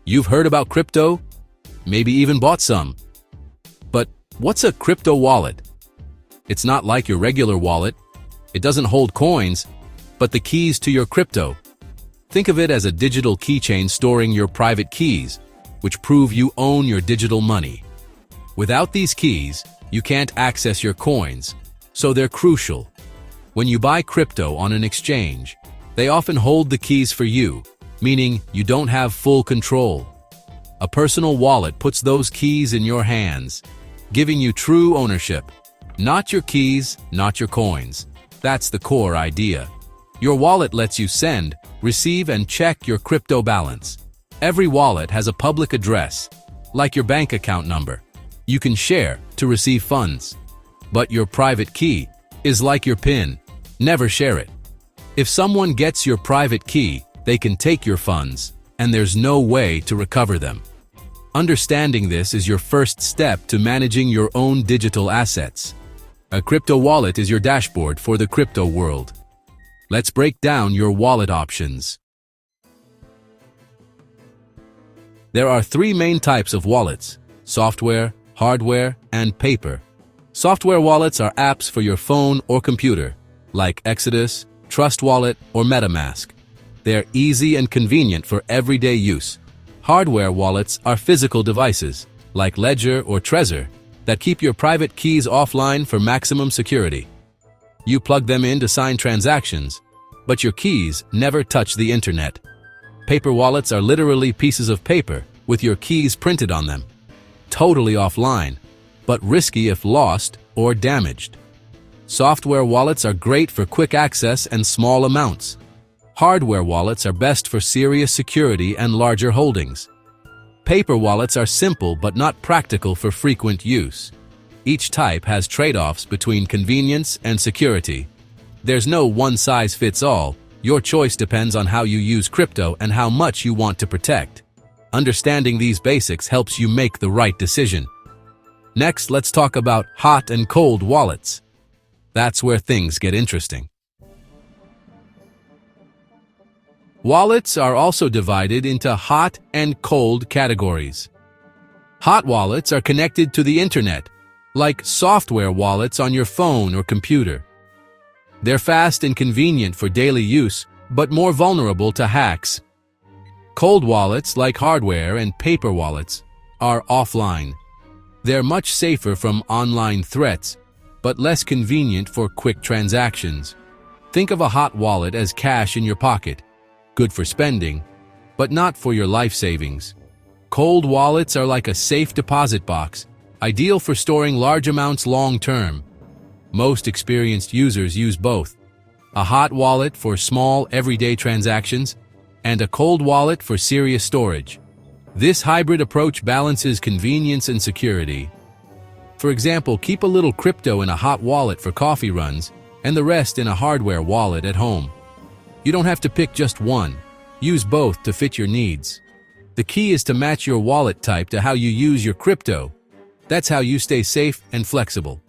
You've heard about crypto? Maybe even bought some. But what's a crypto wallet? It's not like your regular wallet. It doesn't hold coins, but the keys to your crypto. Think of it as a digital keychain storing your private keys, which prove you own your digital money. Without these keys, you can't access your coins, so they're crucial. When you buy crypto on an exchange, they often hold the keys for you, meaning you don't have full control. A personal wallet puts those keys in your hands, giving you true ownership. Not your keys, not your coins. That's the core idea. Your wallet lets you send, receive, and check your crypto balance. Every wallet has a public address, like your bank account number. You can share to receive funds. But your private key is like your PIN. Never share it. If someone gets your private key, they can take your funds, and there's no way to recover them. Understanding this is your first step to managing your own digital assets. A crypto wallet is your dashboard for the crypto world. Let's break down your wallet options. There are three main types of wallets: software, hardware, and paper. Software wallets are apps for your phone or computer, like Exodus, Trust Wallet, or MetaMask. They're easy and convenient for everyday use. Hardware wallets are physical devices, like Ledger or Trezor, that keep your private keys offline for maximum security. You plug them in to sign transactions, but your keys never touch the internet. Paper wallets are literally pieces of paper with your keys printed on them. Totally offline, but risky if lost or damaged. Software wallets are great for quick access and small amounts. Hardware wallets are best for serious security and larger holdings. Paper wallets are simple but not practical for frequent use. Each type has trade-offs between convenience and security. There's no one-size-fits-all. Your choice depends on how you use crypto and how much you want to protect. Understanding these basics helps you make the right decision. Next, let's talk about hot and cold wallets. That's where things get interesting. Wallets are also divided into hot and cold categories. Hot wallets are connected to the internet, like software wallets on your phone or computer. They're fast and convenient for daily use, but more vulnerable to hacks. Cold wallets, like hardware and paper wallets, are offline. They're much safer from online threats, but less convenient for quick transactions. Think of a hot wallet as cash in your pocket. Good for spending, but not for your life savings. Cold wallets are like a safe deposit box, ideal for storing large amounts long-term. Most experienced users use both: a hot wallet for small, everyday transactions, and a cold wallet for serious storage. This hybrid approach balances convenience and security. For example, keep a little crypto in a hot wallet for coffee runs, and the rest in a hardware wallet at home. You don't have to pick just one. Use both to fit your needs. The key is to match your wallet type to how you use your crypto. That's how you stay safe and flexible.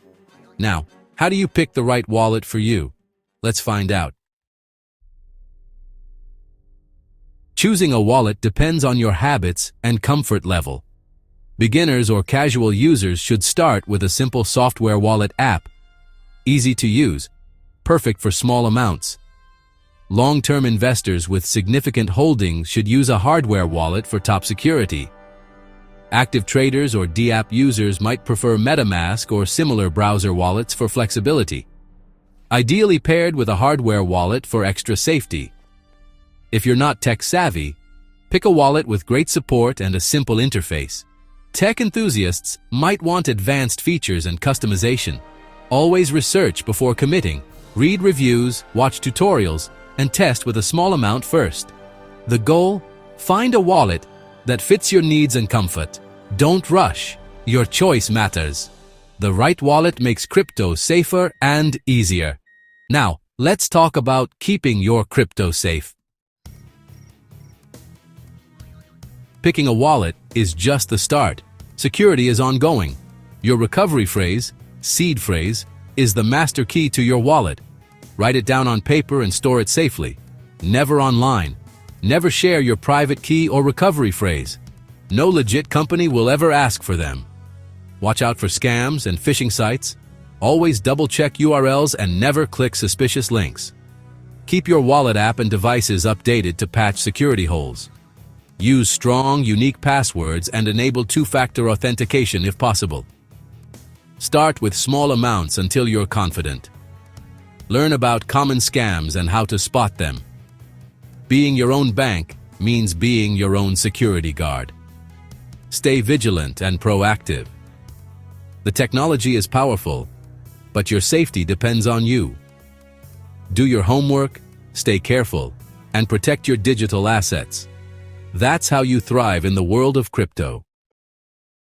Now, how do you pick the right wallet for you? Let's find out. Choosing a wallet depends on your habits and comfort level. Beginners or casual users should start with a simple software wallet app. Easy to use, perfect for small amounts. Long-term investors with significant holdings should use a hardware wallet for top security. Active traders or DApp users might prefer MetaMask or similar browser wallets for flexibility. Ideally paired with a hardware wallet for extra safety. If you're not tech-savvy, pick a wallet with great support and a simple interface. Tech enthusiasts might want advanced features and customization. Always research before committing. Read reviews, watch tutorials, and test with a small amount first. The goal? Find a wallet that fits your needs and comfort. Don't rush. Your choice matters. The right wallet makes crypto safer and easier. Now, let's talk about keeping your crypto safe. Picking a wallet is just the start. Security is ongoing. Your recovery phrase, seed phrase, is the master key to your wallet. Write it down on paper and store it safely. Never online. Never share your private key or recovery phrase. No legit company will ever ask for them. Watch out for scams and phishing sites. Always double-check URLs and never click suspicious links. Keep your wallet app and devices updated to patch security holes. Use strong, unique passwords and enable two-factor authentication if possible. Start with small amounts until you're confident. Learn about common scams and how to spot them. Being your own bank means being your own security guard. Stay vigilant and proactive. The technology is powerful, but your safety depends on you. Do your homework, stay careful, and protect your digital assets. That's how you thrive in the world of crypto.